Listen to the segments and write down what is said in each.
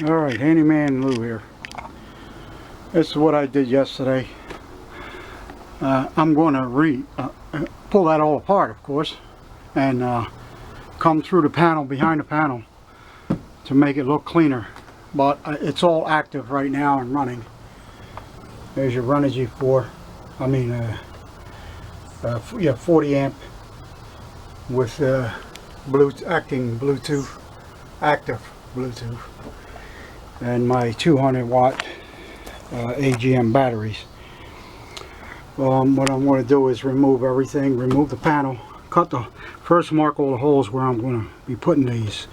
Alright, Handyman Lou here. This is what I did yesterday. I'm going to pull that all apart, of course, and come through the panel, behind the panel, to make it look cleaner. But it's all active right now and running. There's your Renogy 4. I mean, 40 amp with active Bluetooth, and my 200 watt AGM batteries. What I'm going to do is remove everything, remove the panel, first mark all the holes where I'm going to be putting these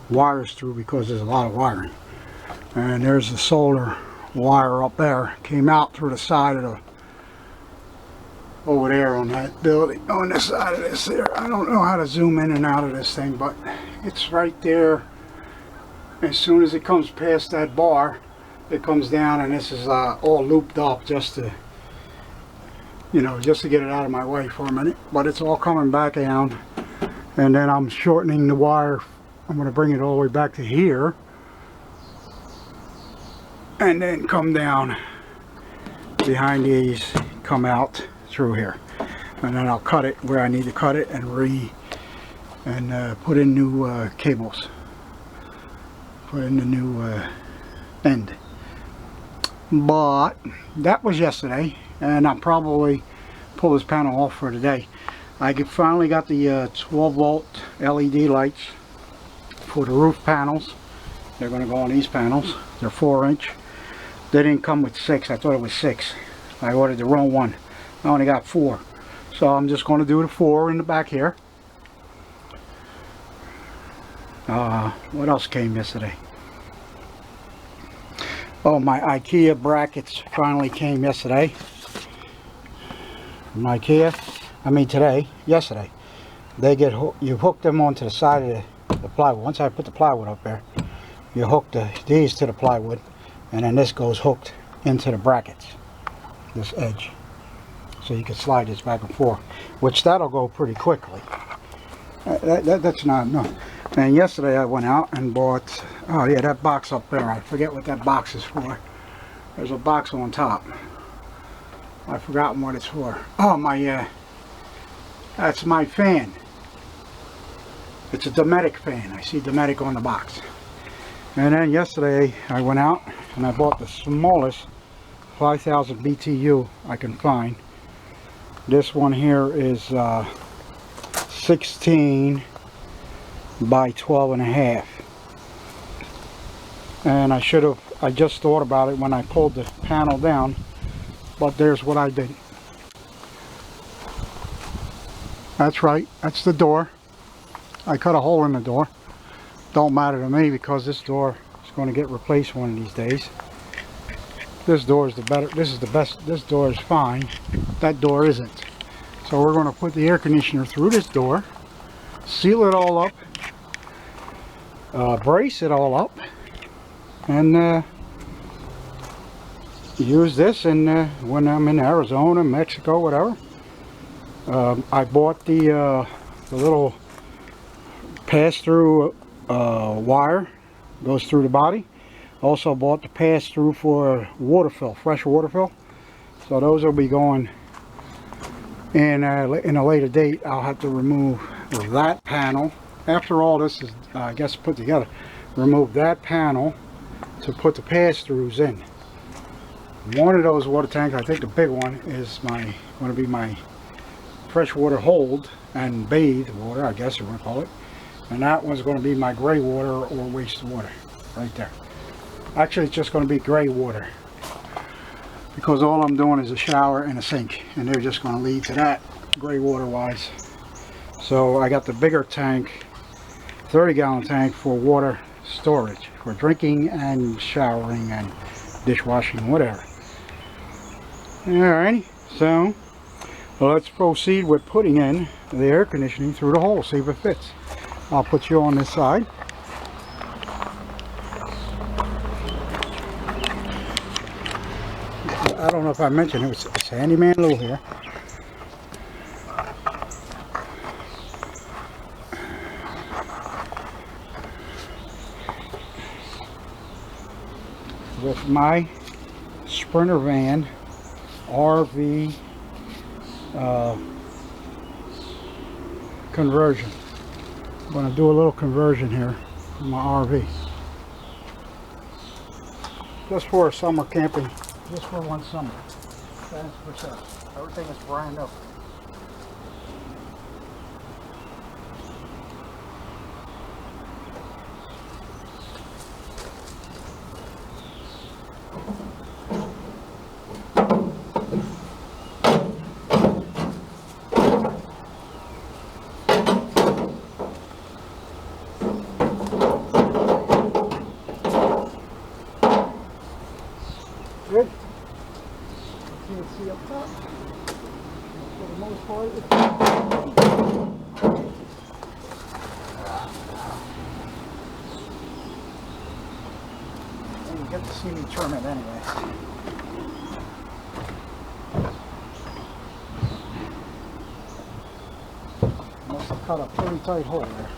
wires through, because there's a lot of wiring. And there's the solar wire up there, came out through the side of the, over there on that building, on the side of this there. I don't know how to zoom in and out of this thing, but it's right there. As soon as it comes past that bar, it comes down, and this is all looped up just to, just to get it out of my way for a minute. But it's all coming back down, and then I'm shortening the wire. I'm going to bring it all the way back to here, and then come down behind these, come out through here, and then I'll cut it where I need to cut it, and put in new cables. Put in the new end. But that was yesterday, and I'll probably pull this panel off for today. I finally got the 12 volt LED lights for the roof panels. They're going to go on these panels. They're 4-inch. They didn't come with 6. I thought it was 6. I ordered the wrong one. I only got 4. So I'm just going to do the 4 in the back here. What else came yesterday? Oh, my Ikea brackets finally came yesterday. From Ikea. I mean yesterday. They get you hook them onto the side of the plywood. Once I put the plywood up there, you hook these to the plywood, and then this goes hooked into the brackets, this edge. So you can slide this back and forth, which that'll go pretty quickly. That's not enough. And yesterday I went out and bought, oh yeah, that box up there. I forget what that box is for. There's a box on top. I've forgotten what it's for. Oh, that's my fan. It's a Dometic fan. I see Dometic on the box. And then yesterday I went out and I bought the smallest 5,000 BTU I can find. This one here is 16 by 12.5, and I just thought about it when I pulled the panel down, but there's what I did. That's right, that's the door. I cut a hole in the door. Don't matter to me, because this door is going to get replaced one of these days. This door is the better, this is the best. This door is fine, that door isn't. So we're going to put the air conditioner through this door, seal it all up, brace it all up, and use this when I'm in Arizona, Mexico, whatever. I bought the little pass-through wire, goes through the body. Also bought the pass-through for water fill, fresh water fill. So those will be going in a later date. I'll have to remove that panel. After all this is, I guess, put together, remove that panel to put the pass-throughs in. One of those water tanks, I think the big one, is going to be my freshwater hold and bathe water, I guess you want to call it. And that one's going to be my gray water or wastewater, right there. Actually, it's just going to be gray water, because all I'm doing is a shower and a sink, and they're just going to lead to that, gray water wise. So I got the bigger tank, 30-gallon tank, for water storage, for drinking and showering and dishwashing, whatever. Alrighty, so let's proceed with putting in the air conditioning through the hole, see if it fits. I'll put you on this side. I don't know if I mentioned it, it's Handyman Lou here. with my Sprinter van RV conversion. I'm going to do a little conversion here for my RV. Just for summer camping, just for one summer. 10%. Everything is brand new. Good. You can see up top. For the most part, and you get to see me trim it anyway. Must have cut a pretty tight hole there.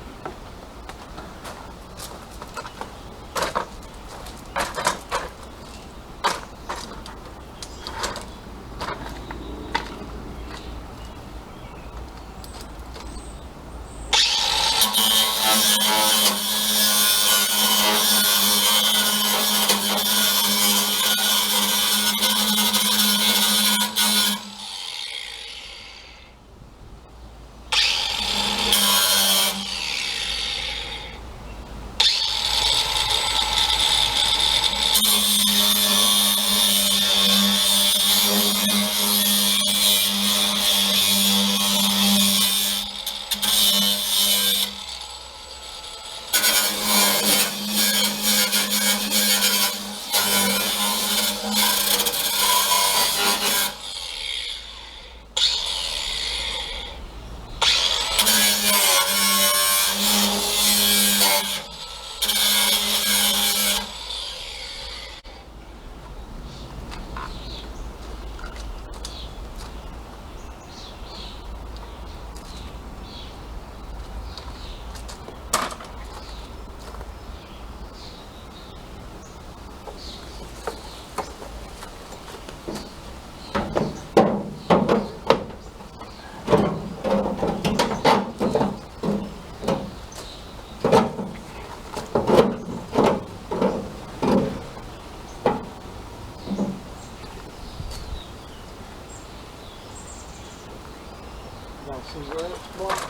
See where it's going.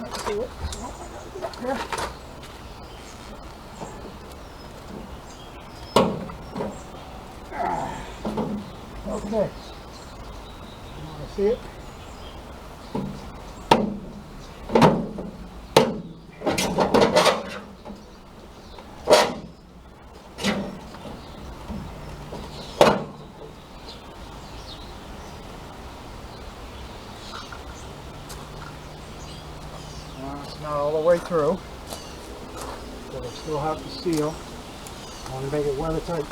Let's see it. Here. Okay. You want to see it? It's not all the way through, but I still have to seal. I want to make it weather tight.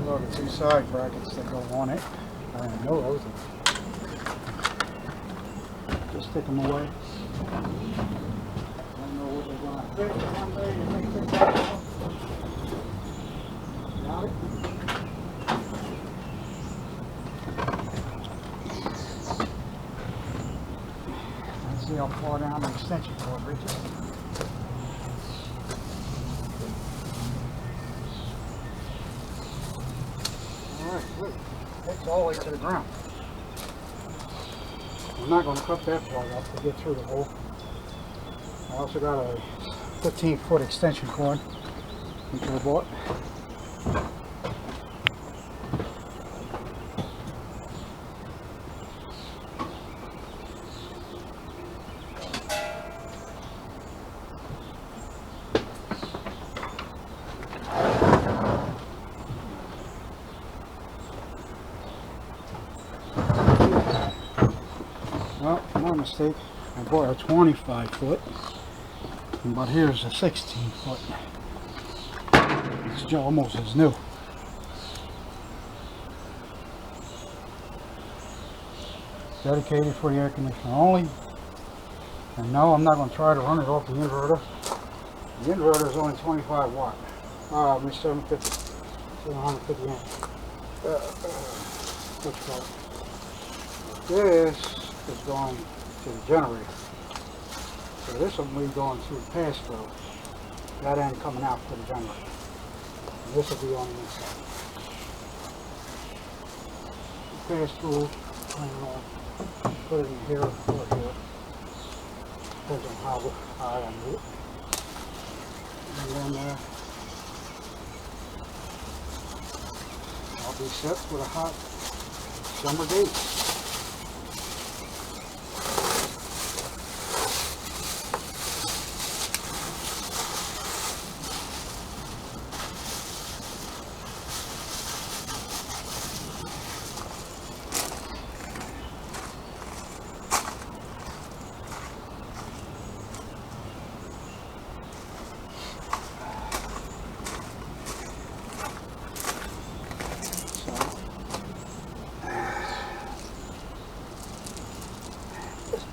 The two side brackets that go on it. I didn't know those. Just stick them away. I don't know what they're going to fit one day and make it back out. Got it? Let's see how far down the extension cord reaches. Alright, good. Takes all the way to the ground. I'm not going to cut that part up to get through the hole. I also got a 15-foot extension cord, which I bought. Well, my mistake. I bought a 25-foot, but here's a 16-foot. It's almost as new. Dedicated for the air conditioner only. And no, I'm not going to try to run it off the inverter. The inverter is only 25 watt. I mean 750 amps. What's it called? This is going to the generator. So this will be going through the pass-through. That end coming out to the generator. And this will be on the inside. Pass-through, clean it off, put it in here or here. Depends on how I do it. And then I'll be set with a hot summer day.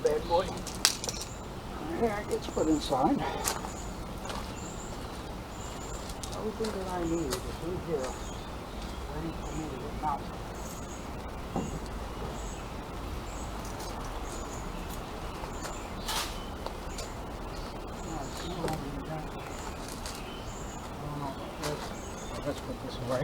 Bad boy. Here it gets put inside. Everything that I need is in here, ready for me to get mounted. Let's put this away.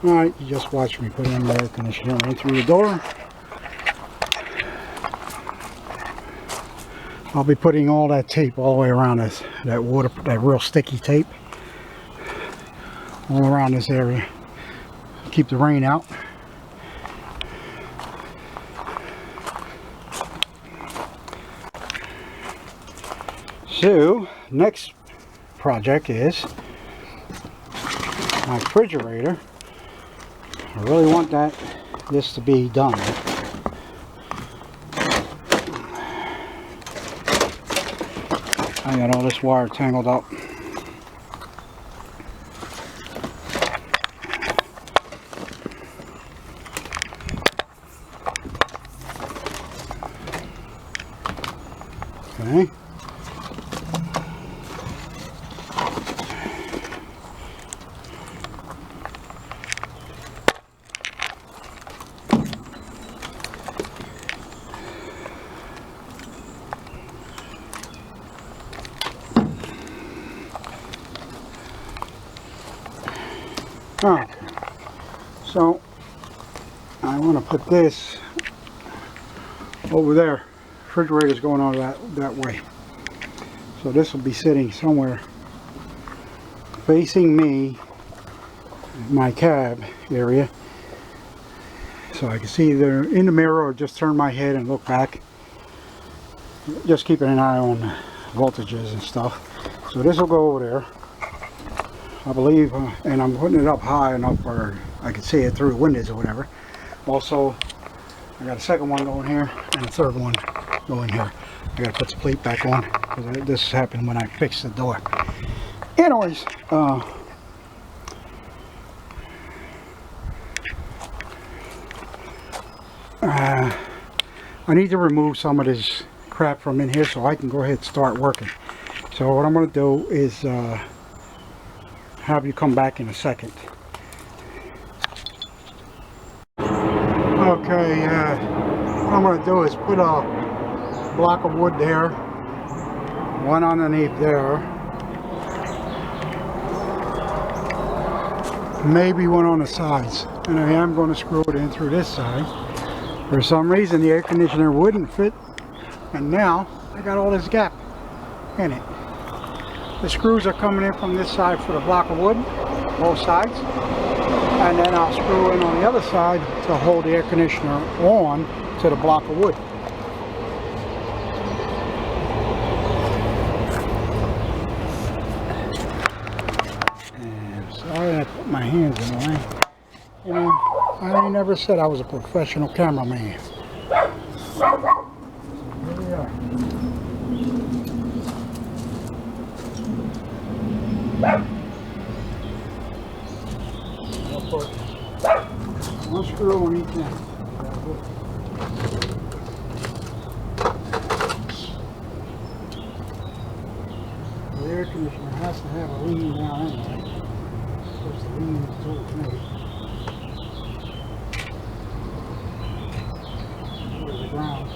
Alright, you just watch me put in the air conditioner right through the door. I'll be putting all that tape all the way around this, that real sticky tape, all around this area. Keep the rain out. So, next project is my refrigerator. I really want this to be done. I got all this wire tangled up. Okay. Okay, so I want to put this over there. Refrigerator's going on that way. So this will be sitting somewhere facing me, my cab area. So I can see either in the mirror or just turn my head and look back. Just keeping an eye on voltages and stuff. So this will go over there. I believe, and I'm putting it up high enough where I can see it through the windows or whatever. Also, I got a second one going here and a third one going here. I got to put the plate back on because this happened when I fixed the door. Anyways, I need to remove some of this crap from in here so I can go ahead and start working. So what I'm going to do is have you come back in a second. Okay, what I'm going to do is put a block of wood there, one underneath there, maybe one on the sides, and I am going to screw it in through this side. For some reason the air conditioner wouldn't fit, and now I got all this gap in it. The screws are coming in from this side for the block of wood, both sides, and then I'll screw in on the other side to hold the air conditioner on to the block of wood. And sorry I put my hands in the way. You know, I ain't never said I was a professional cameraman. Here we are. I'll put one screw on each end. The air conditioner has to have a lean down anyway. Because the lean is always made. Here's the ground.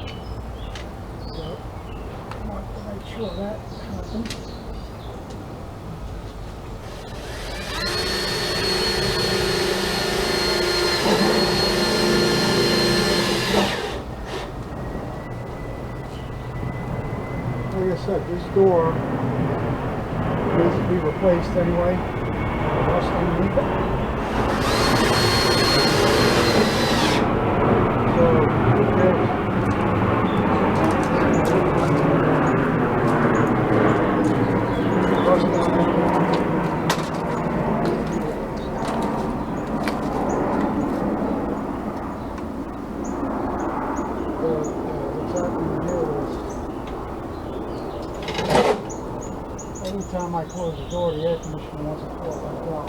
So I want to make sure that happens. Like I said, this door needs to be replaced anyway. Rust underneath it. So, rust underneath it. Every time I close the door, the air conditioner wants to fall back down.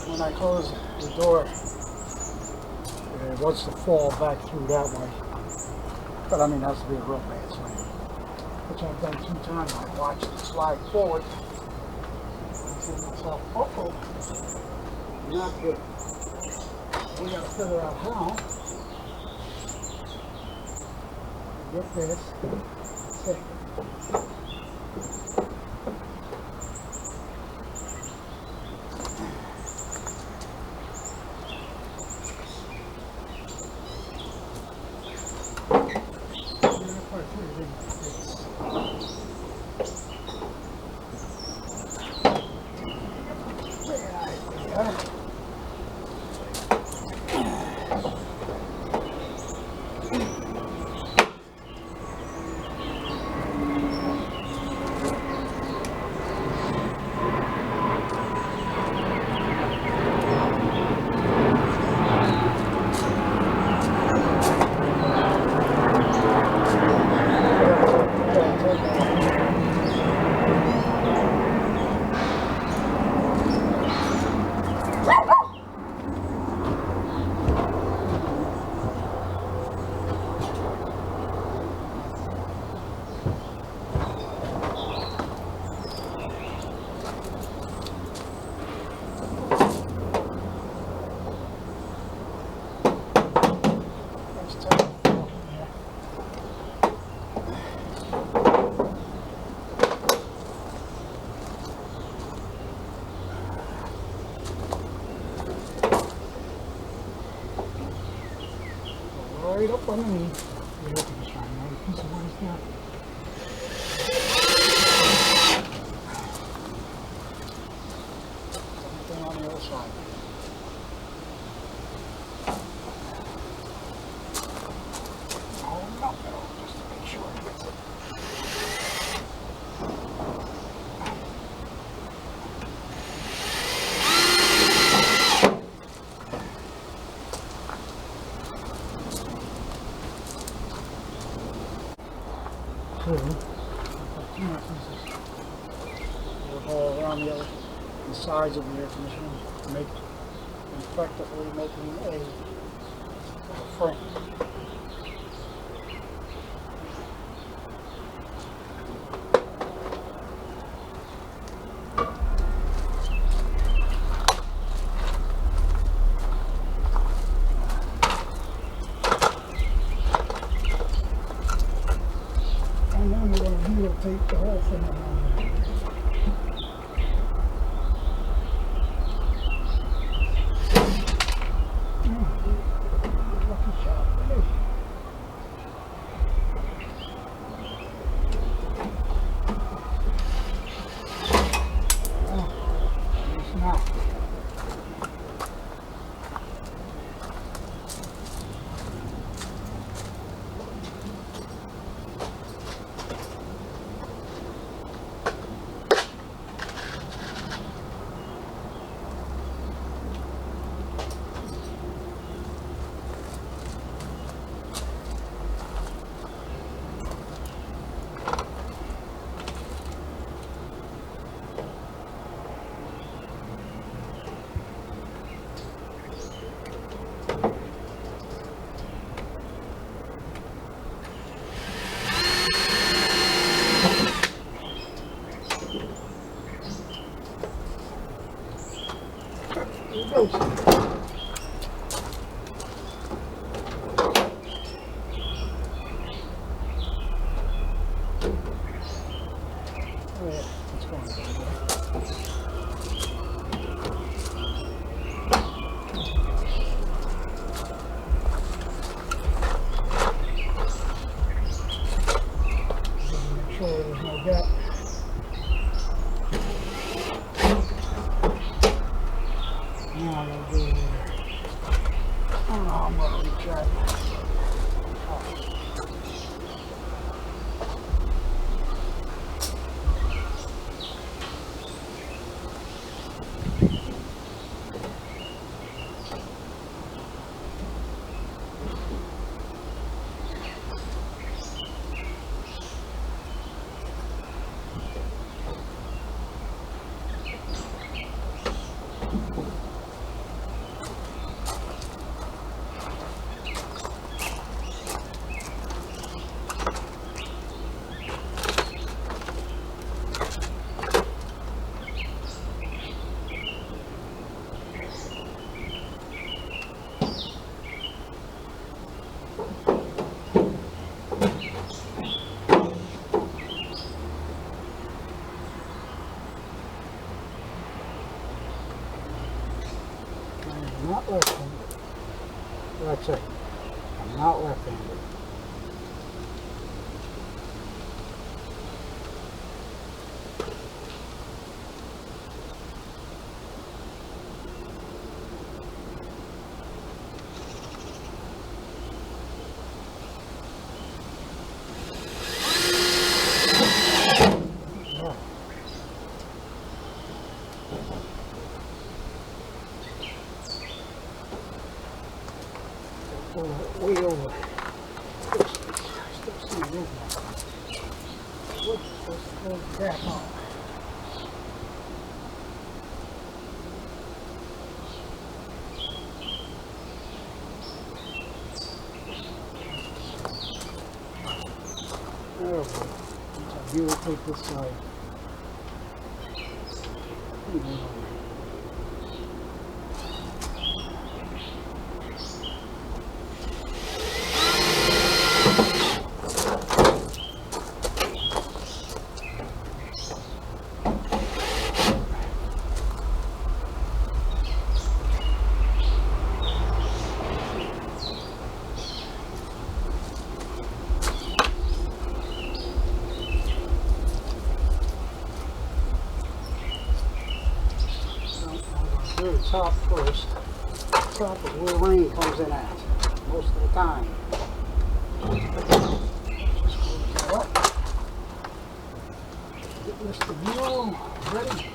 When I close the door, it wants to fall back through that way. But I mean, that's to be a real bad swing. Which I've done 2 times. I watched it slide forward. I said to myself, uh-oh, not good. We got to figure out how. Get this. Okay. Right up underneath the air conditioner. Another piece of wood is there. Everything on the other side. Oh no, just to make sure it gets it. All around the sides of the air conditioner, effectively making a frame. tape the whole thing around there. Lucky shot for me. Oh, it's not. There's no gap. Now I'm going to do it there. I don't know how I'm going to retry it. I'm not left-handed. That's it. I'm not left-handed. Way over. Still see it in there. What's supposed to go back on? There we go. You will take this side. Do the top first. Top is where rain comes in at most of the time. Just close that up. Get this to view. Ready?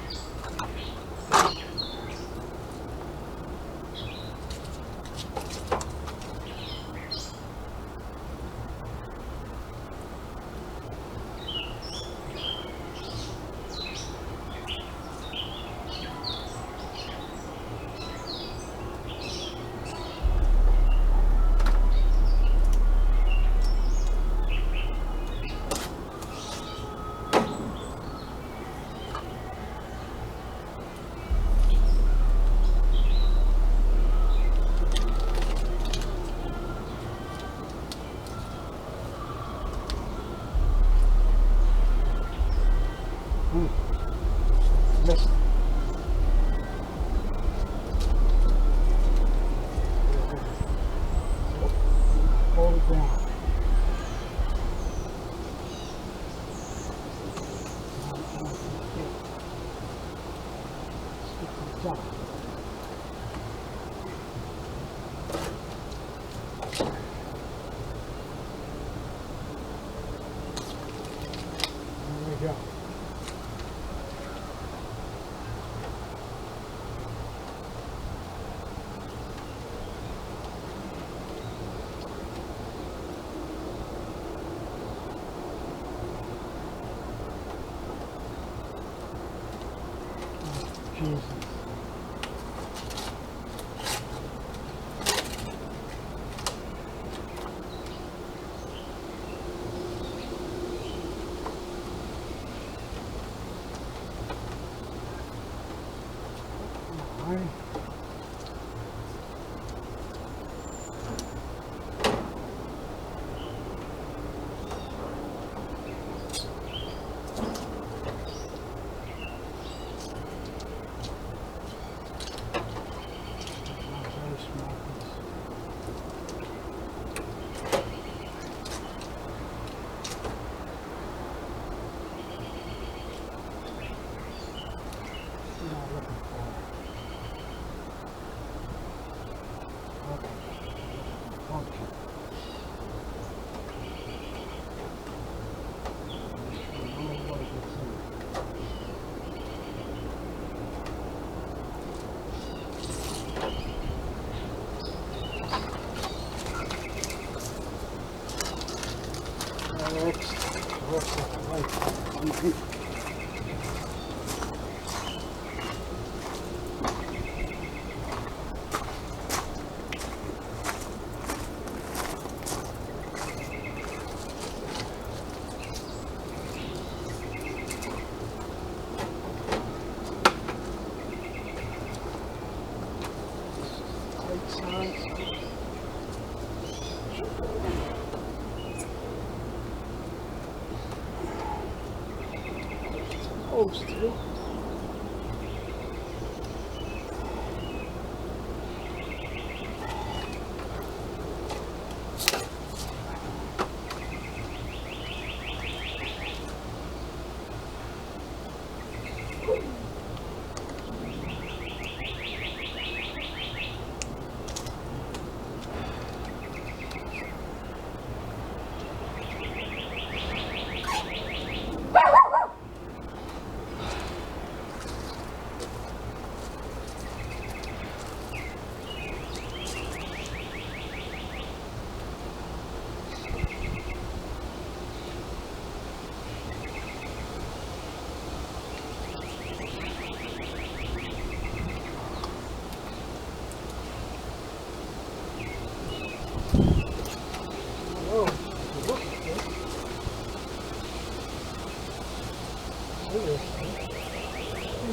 Supposed to.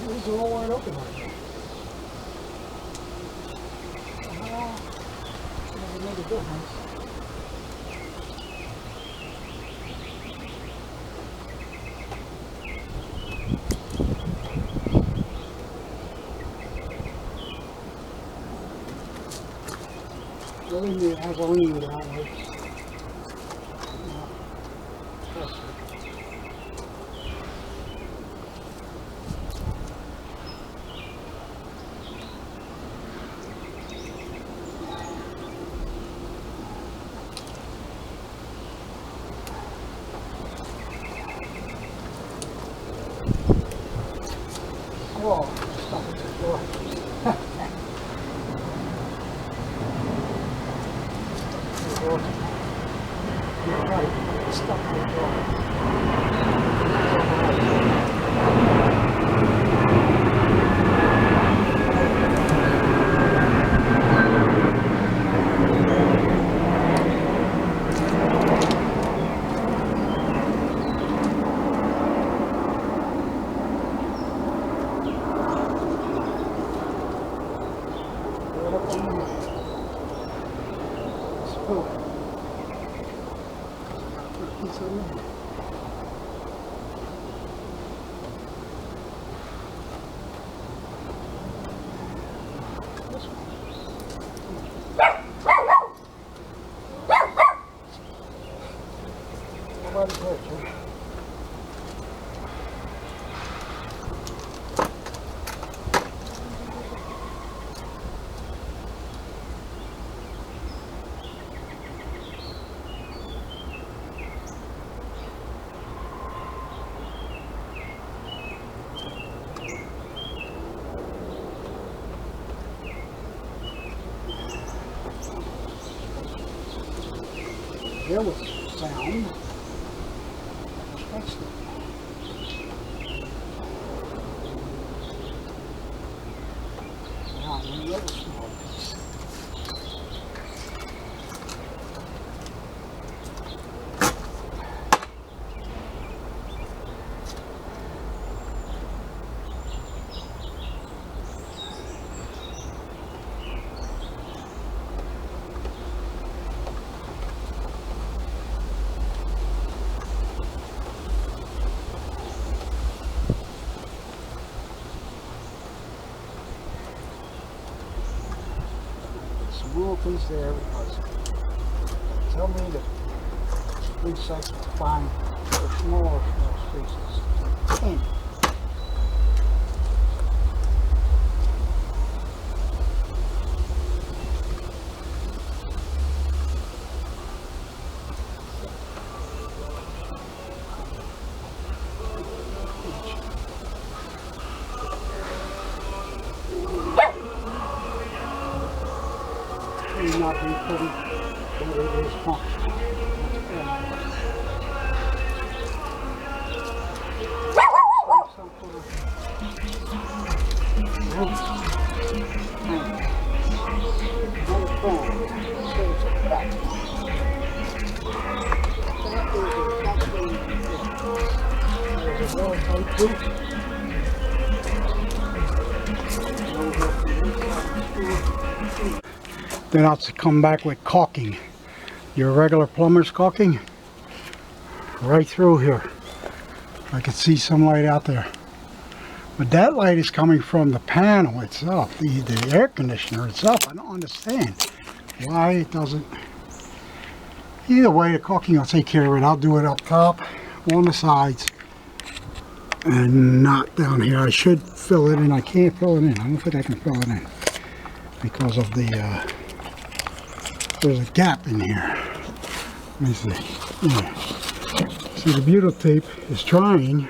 These are all wide open right now. There's another difference. Believe me, it has a lean downwards. Oh, stop at the door. You're right, stuck at the door. Nobody's hurt, huh? There was sound. That's the sound in the other small piece. Small piece there because tell me that these sites will find the smaller spaces. 10. Not be pretty, but it is functional. Then I'll come back with caulking. Your regular plumber's caulking. Right through here. I can see some light out there. But that light is coming from the panel itself, the air conditioner itself. I don't understand why it doesn't. Either way, the caulking will take care of it. I'll do it up top, on the sides, and not down here. I should fill it in. I can't fill it in. I don't think I can fill it in because of the, there's a gap in here. Let me see. Yeah. See, the butyl tape is trying.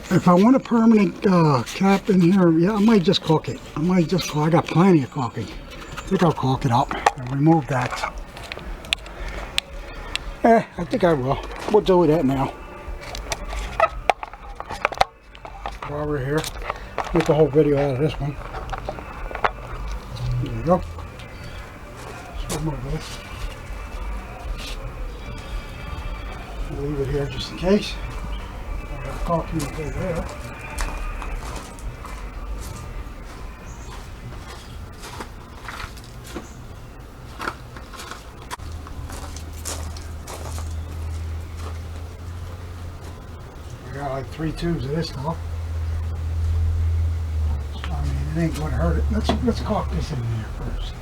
If I want a permanent cap in here, yeah, I might just caulk it. I got plenty of caulking. I think I'll caulk it up and remove that. I think I will. We'll do that now. While we're here, make a whole video out of this one. There you go. Let's remove this. We'll leave it here just in case. I got caulking over there. I got like 3 tubes of this stuff. I mean, it ain't going to hurt it. Let's caulk this in there first.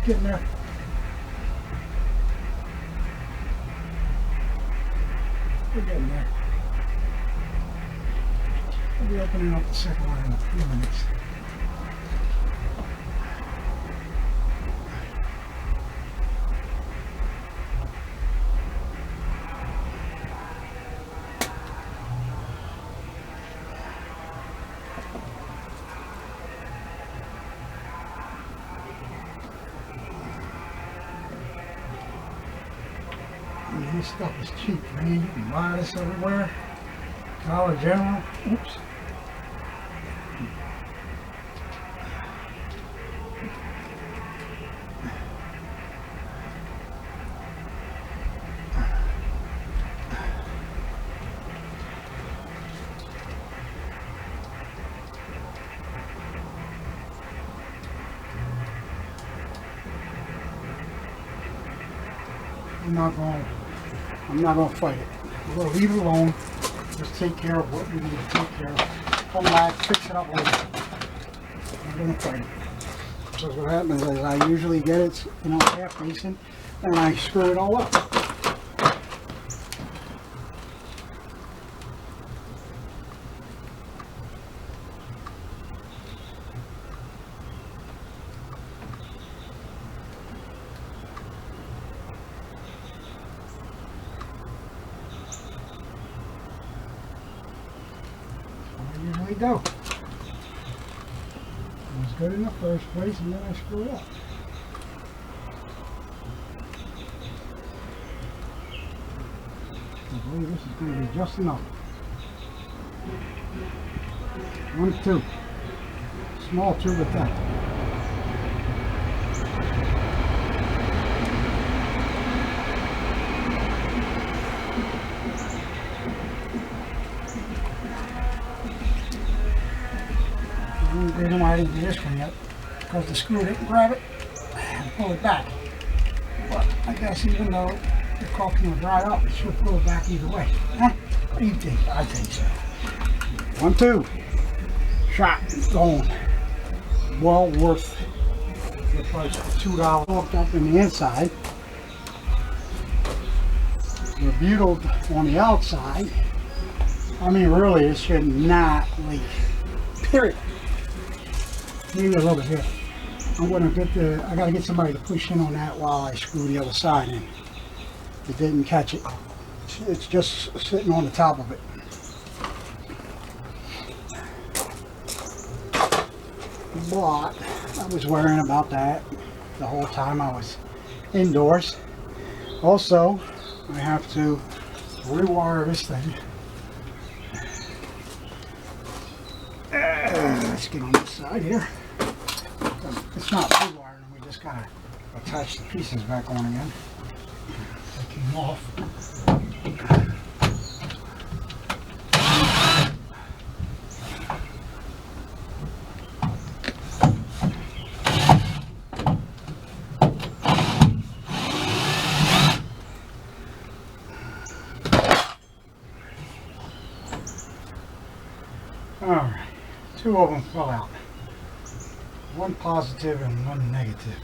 Getting there. We're getting there. I'll be opening up the second one in a few minutes. This stuff is cheap, man. You can buy this everywhere. Dollar General. Oops. I'm not going to fight it. We'll leave it alone. Just take care of what we need to take care of. Come back, fix it up later. I'm not going to fight it. So what happens is I usually get it, half decent, and I screw it all up. Usually do. It was good in the first place and then I screwed up. I believe this is going to be just enough. 1 2. Small tube at that. The reason why I didn't do this one yet, because the screw didn't grab it and pull it back. But I guess even though the caulking will dry up, it should pull it back either way. Huh? What do you think? I think so. 1, 2. Shot. It's gone. Well worth the price of $2. Hooked up in the inside. Rebutted on the outside. I mean, really, it should not leak. Period. Maybe a little bit here. I'm gonna I gotta get somebody to push in on that while I screw the other side in. It didn't catch it. It's just sitting on the top of it. But I was worrying about that the whole time I was indoors. Also, I have to rewire this thing. Let's get on this side here. It's not rewiring, we just gotta attach the pieces back on again. They came off. Alright, 2 of them fell out. 1 positive and 1 negative.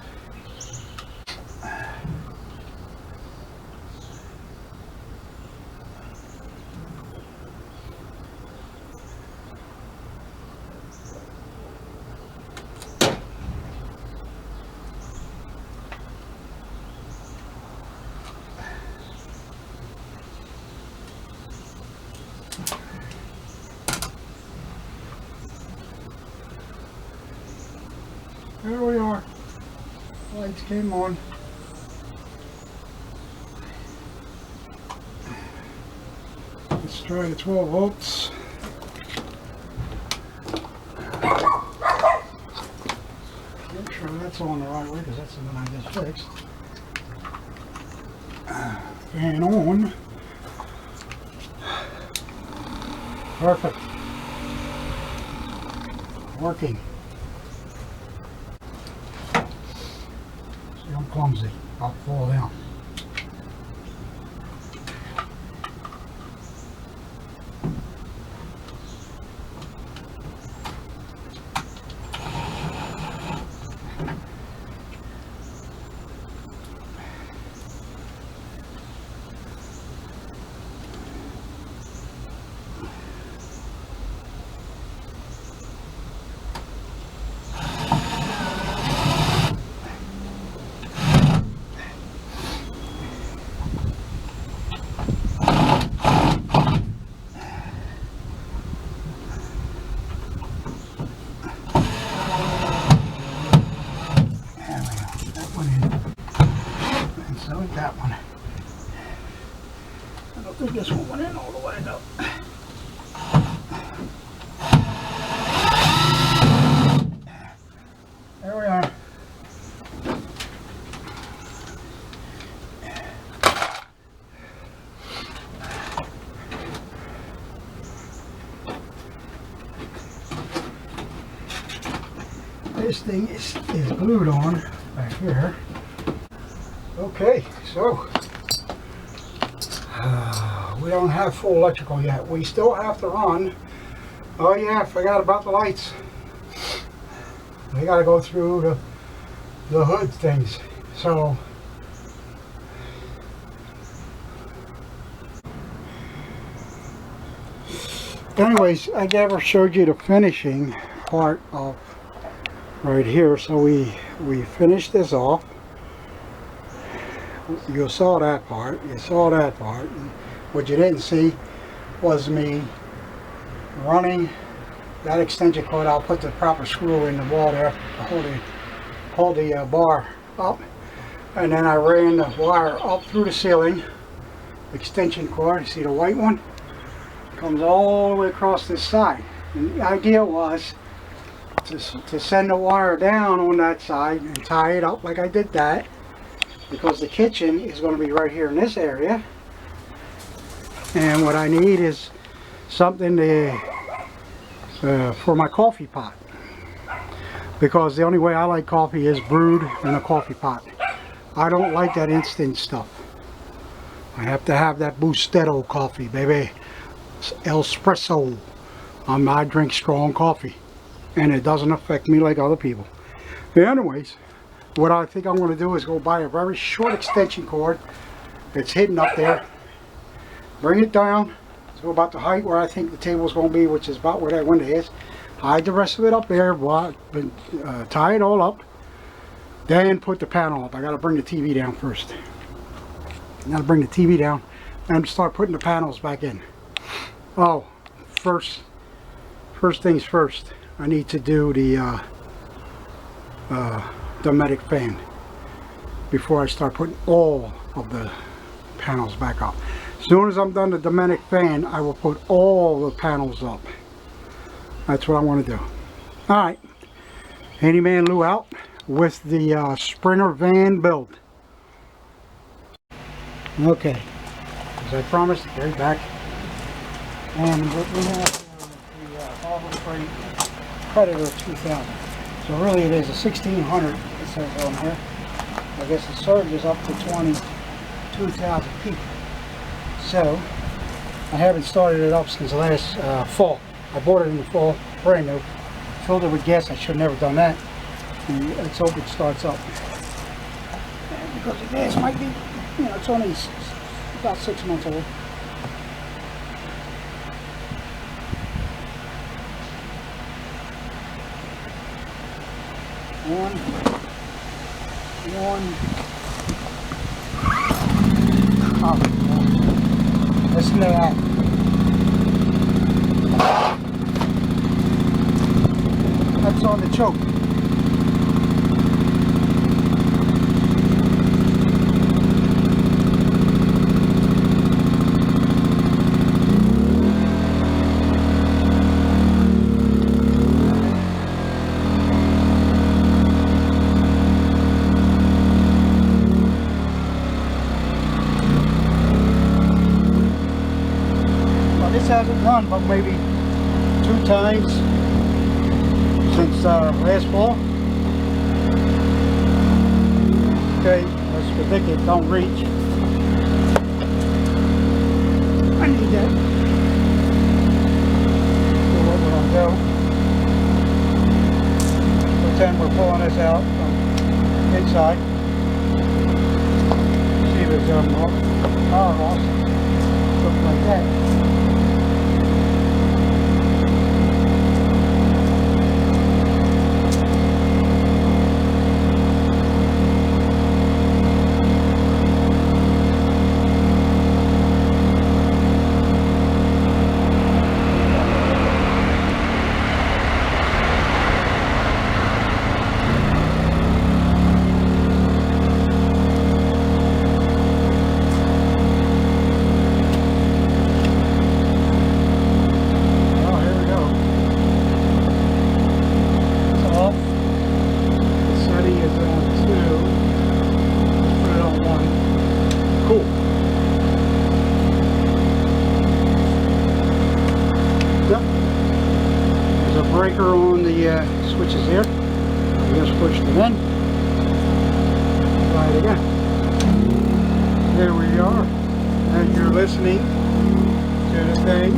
There we are. Lights came on. Let's try the 12 volts. Make sure that's on the right way because that's the one I just fixed. Fan on. Perfect. Working. I'm clumsy. I'll fall down. That one. I don't think this one went in all the way though. There we are. This thing is glued on back here. Okay, so we don't have full electrical yet. We still have to run. Oh yeah, I forgot about the lights. We got to go through the hood things. So anyways, I never showed you the finishing part of right here. So we finished this off. You saw that part, you saw that part. What you didn't see was me running that extension cord. I'll put the proper screw in the wall there to hold the bar up. And then I ran the wire up through the ceiling, extension cord. See the white one? Comes all the way across this side. And the idea was to send the wire down on that side and tie it up like I did that. Because the kitchen is going to be right here in this area, and what I need is something for my coffee pot. because the only way I like coffee is brewed in a coffee pot. I don't like that instant stuff. I have to have that Bustelo coffee, baby. Espresso. I drink strong coffee, and it doesn't affect me like other people. Anyways, what I think I'm going to do is go buy a very short extension cord that's hidden up there. Bring it down to about the height where I think the table is going to be, which is about where that window is. Hide the rest of it up there, tie it all up, then put the panel up. I got to bring the TV down first. I got to bring the TV down and start putting the panels back in. Oh, first things first, I need to do the dometic fan before I start putting all of the panels back up. As soon as I'm done the dometic fan, I will put all the panels up. That's what I want to do. Alright, Handyman Lou out with the Sprinter van build. Okay, as I promised, right back. And what we have the Harbor Freight Predator 2000. So really it is a 1600, it says on here. I guess the surge is up to 22,000 people. So I haven't started it up since last fall. I bought it in the fall, brand new. Filled it with gas. I should have never done that. And let's hope it starts up. And because the gas might be, you know, it's only about 6 months old. Oh, listen to that. That's on the choke. Hasn't run but maybe 2 times since last fall. Okay, that's ridiculous. Don't reach. I need that. So what we're gonna do? Pretend we're pulling this out from inside. See if it's power loss. Something like that. Breaker on the switches here. I just pushed it in. Try it again. There we are. And you're listening to the thing.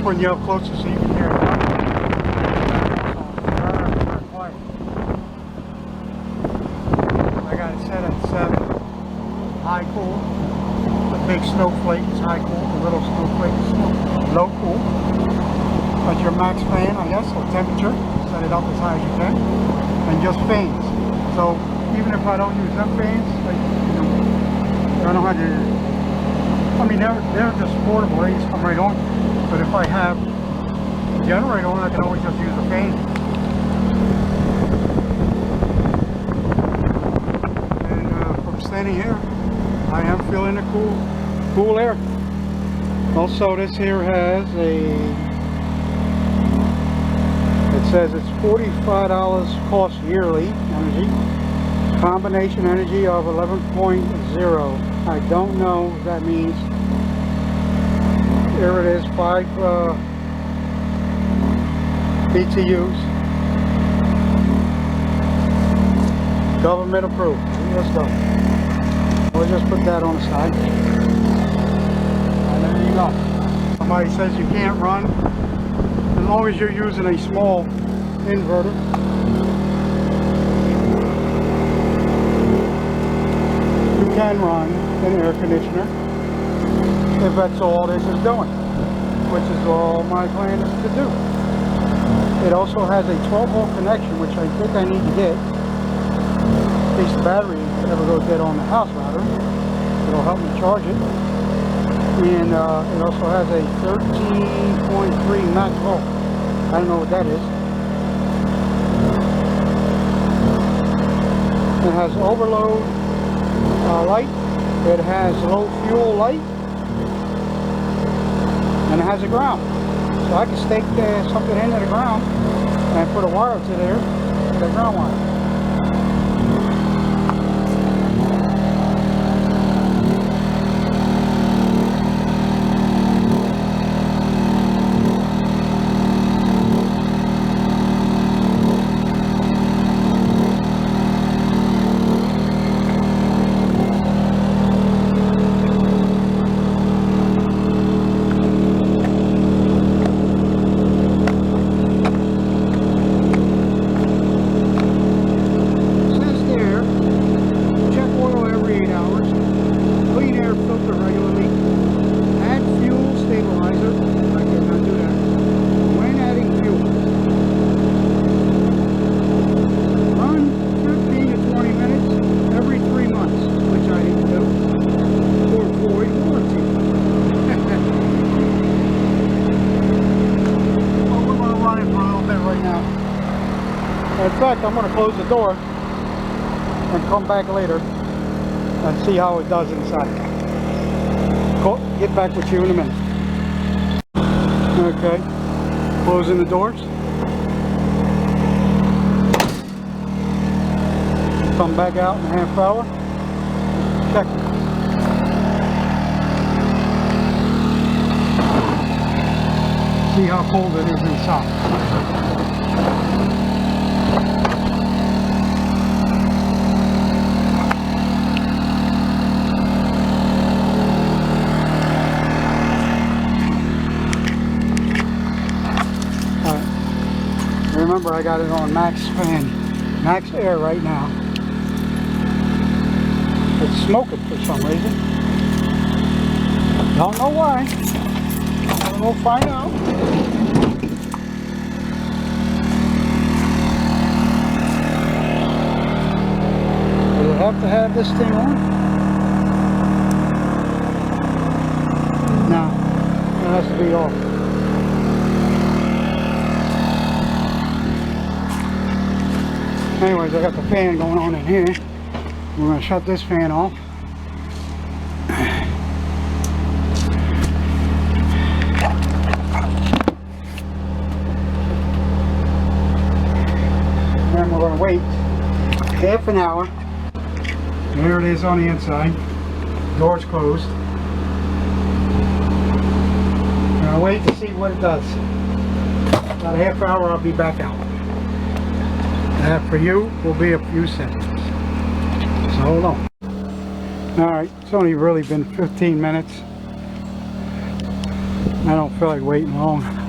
putting you up closer so you can hear it. I got it set at 7. High cool. The big snowflake is high cool. The little snowflake is low cool. That's your max fan, I guess, or temperature. Set it up as high as you can. And just fans. So even if I don't use them fans, like, I don't have to. I mean, they're just portable. They just come right on. But if I have a generator on, I can always just use a fan. And from standing here, I am feeling the cool air. Also, this here has it says it's $45 cost yearly energy. Combination energy of 11.0. I don't know what that means. Here it is, 5 BTUs. Government approved. Let's go. We'll just put that on the side. And there you go. Somebody says you can't run as long as you're using a small inverter. You can run an air conditioner if that's all this is doing, which is all my plan is to do. It also has a 12-volt connection, which I think I need to get in case the battery ever goes dead on the house battery. It'll help me charge it. And it also has a 13.3 max volt. I don't know what that is. It has overload light. It has low fuel light. And it has a ground. So I can stake something into the ground and put a wire to there, the ground wire. In fact, I'm going to close the door and come back later and see how it does inside. Cool. Get back with you in a minute. Okay, closing the doors. Come back out in a half hour. Check it. See how cold it is inside. Remember, I got it on max fan, max air right now. It's smoking for some reason. Don't know why. We'll find out. Does it have to have this thing on? No, it has to be off. Anyways, I got the fan going on in here. We're going to shut this fan off. And we're going to wait half an hour. There it is on the inside. Door's closed. I'm going to wait to see what it does. About a half hour, I'll be back out. That for you will be a few seconds. So hold on. Alright, it's only really been 15 minutes. I don't feel like waiting long.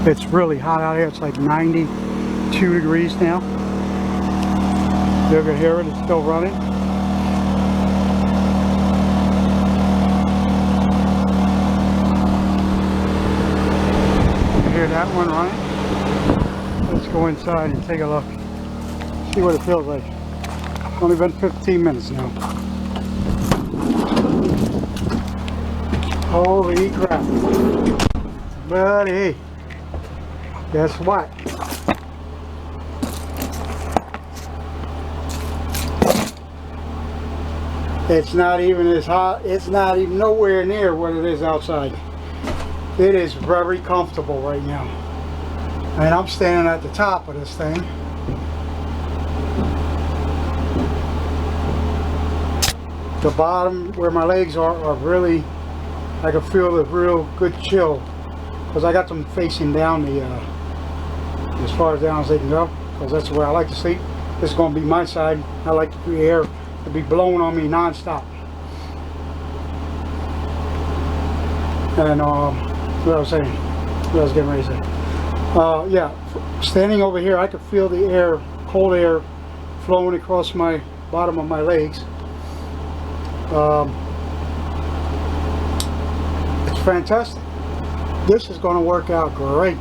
It's really hot out here. It's like 92 degrees now. You can hear it, it's still running. You hear that one running? Let's go inside and take a look. See what it feels like. It's only been 15 minutes now. Holy crap. Buddy, guess what? It's not even as hot. It's not even nowhere near what it is outside. It is very comfortable right now. And I'm standing at the top of this thing. The bottom where my legs are really, I can feel the real good chill. Because I got them facing down the, as far as down as they can go. Because that's where I like to sleep. This is going to be my side. I like the air to be blowing on me non-stop. And what I was saying, what I was getting ready to say. Yeah, standing over here, I could feel the air, cold air, flowing across my bottom of my legs. It's fantastic. This is going to work out great.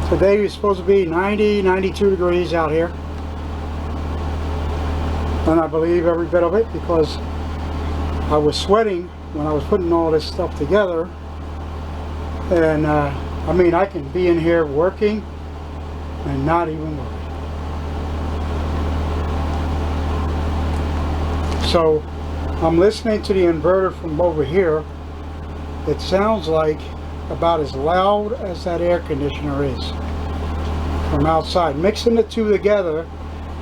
Today is supposed to be 90, 92 degrees out here. And I believe every bit of it because I was sweating when I was putting all this stuff together. And I mean, I can be in here working and not even worry. So I'm listening to the inverter from over here. It sounds like about as loud as that air conditioner is from outside. Mixing the two together,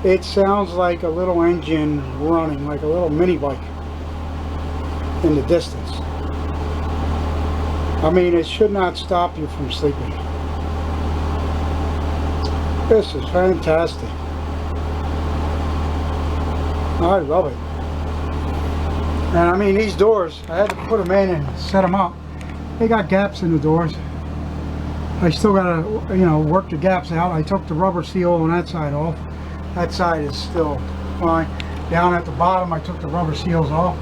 it sounds like a little engine running, like a little mini bike in the distance. I mean, it should not stop you from sleeping. This is fantastic. I love it. And I mean, these doors, I had to put them in and set them up. They got gaps in the doors. I still gotta, you know, work the gaps out. I took the rubber seal on that side off. That side is still fine. Down at the bottom, I took the rubber seals off.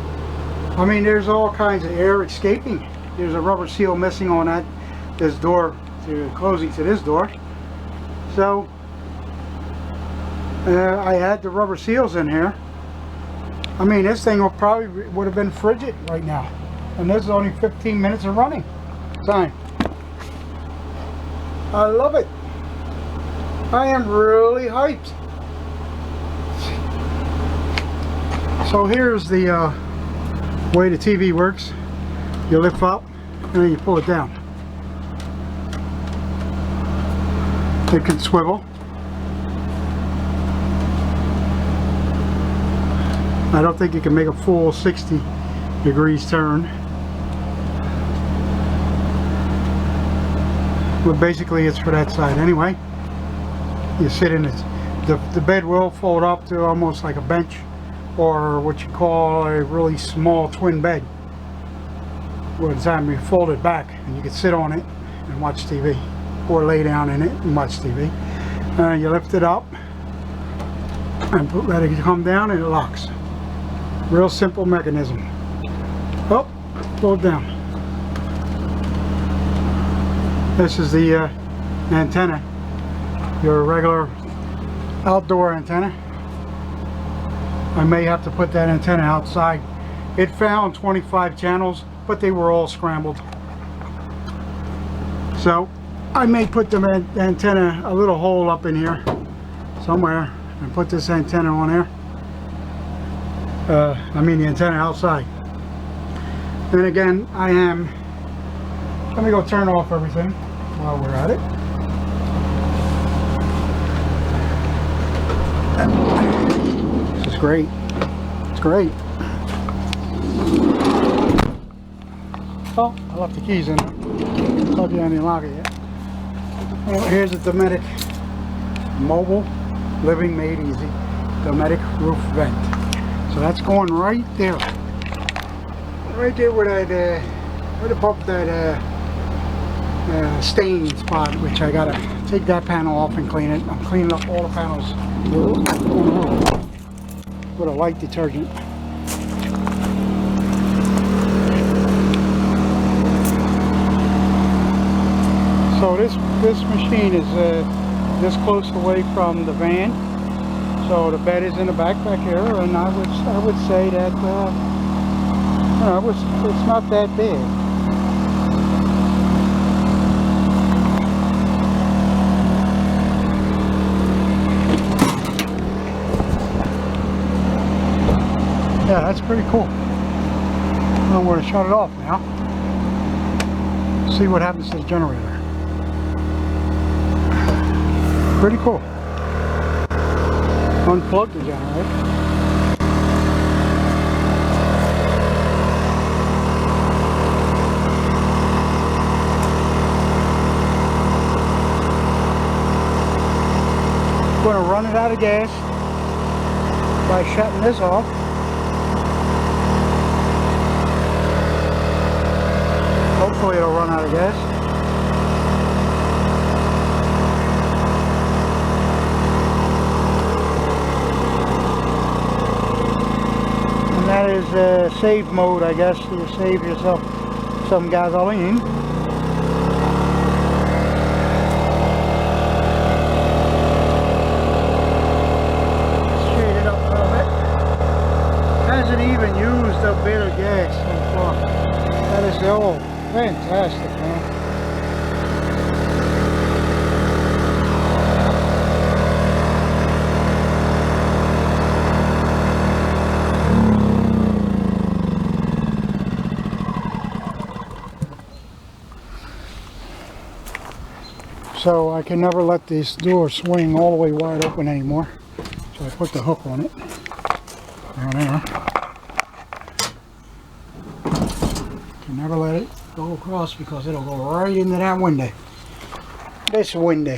I mean, there's all kinds of air escaping. There's a rubber seal missing on this door, closing to this door. So, I had the rubber seals in here. I mean, this thing would have been frigid right now. And this is only 15 minutes of running time. I love it. I am really hyped. So here's the way the TV works. You lift up and then you pull it down. It can swivel. I don't think you can make a full 60 degrees turn. But basically it's for that side anyway. You sit in it. The bed will fold up to almost like a bench, or what you call a really small twin bed. By the time you fold it back and you can sit on it and watch TV, or lay down in it and watch TV. And you lift it up and let it come down and it locks. Real simple mechanism. Oh, pull it down. This is the antenna, your regular outdoor antenna. I may have to put that antenna outside. It found 25 channels, but they were all scrambled. So I may put the antenna, a little hole up in here somewhere, and put this antenna on there. I mean the antenna outside. Then again, let me go turn off everything while we're at it. This is great. It's great. Oh, I left the keys in there. Hope you didn't lock it yet. Well, here's a Dometic mobile living made easy Dometic roof vent. So that's going right there. Right there where that, where the pump that stain spot, which I gotta take that panel off and clean it. I'm cleaning up all the panels with a light detergent. So this machine is this close away from the van. So the bed is in the back here, and I would say that it's not that big. Yeah, that's pretty cool. I'm going to shut it off now. See what happens to the generator. Pretty cool. Unplug the generator. Going to run it out of gas by shutting this off. Hopefully it'll run out of gas. And that is save mode, I guess, to save yourself some gasoline. Shade it up a little bit. Hasn't even used a bit of gas so far. That is all. Fantastic, man. So I can never let this door swing all the way wide open anymore. So I put the hook on it. Down there. Can never let it go across because it'll go right into that window. This window.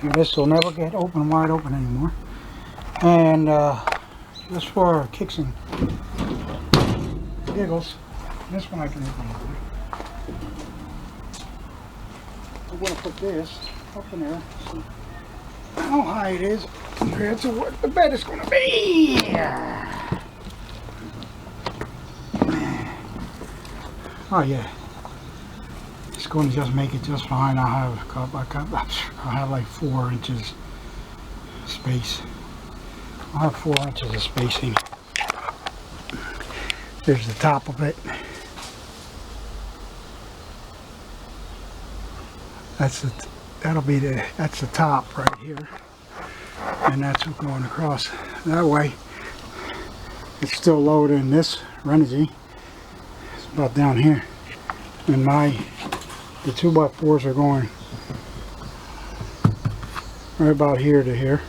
So this will never get wide open anymore. And just for kicks and giggles, this one I can open. I'm going to put this up in there. See how high it is compared to what the bed is going to be. Oh yeah, it's going to just make it just fine. I'll have like 4 inches space. I'll have 4 inches of spacing. There's the top of it. That's the top right here, and that's going across that way. It's still lower than this Renzi. About down here, and the 2x4s are going right about here to here,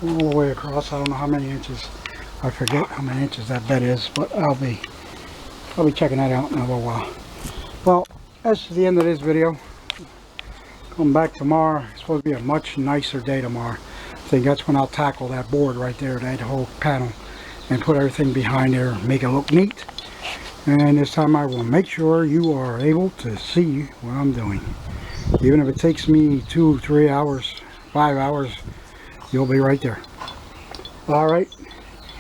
all the way across. I don't know how many inches. I forget how many inches that bed is, but I'll be checking that out in a little while. Well, that's the end of this video. Come back tomorrow. It's supposed to be a much nicer day tomorrow. I think that's when I'll tackle that board right there, that whole panel, and put everything behind there, make it look neat. And this time I will make sure you are able to see what I'm doing. Even if it takes me 2, 3 hours, 5 hours, you'll be right there. Alright,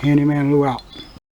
Handyman Lou out.